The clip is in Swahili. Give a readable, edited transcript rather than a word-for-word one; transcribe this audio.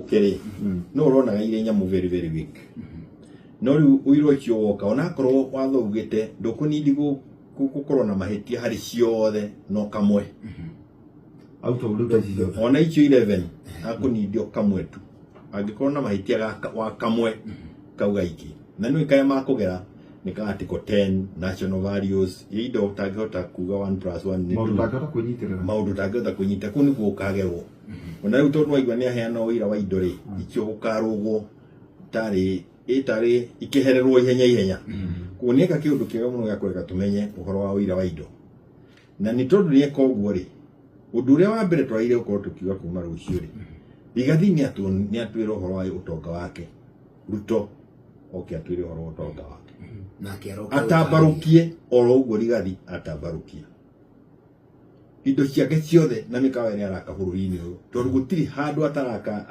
Kere no urona ile nyamu very very weak no riu uiro cio woka ona korwo watho ugite ndukunindi gukorwo na mahitia hari ciothe no kamwe auto ruta cio ona icio 11 akunindio kamwe tu angikorwo na mahitia wa kamwe kauga iki na no ikaya makugera ni ka article 10 national values indo utangihota kuga 1+1 ni maundu utangihota kunyita kuni gukagerwo ona riu tondu waigua ni aheana wira wa indo ri icio gukarugwo itari ikihererwo ihenya kuoneka kiundu kiega muno gakwega tumenye uhoro wa wira wa indo na ni tondu ni ekoguo ri undu uria wa mbere twaire ukorwo tukiuga kuma rucio ri igathini ni atwira uhoro wa utonga wake Ruto atwire uhoro wa utonga wake atabarukie oro uguo rigathi atabarukia indo ciake ciothe na mikawa ni araka bururi-ini uyu tondu gutiri handu ataraka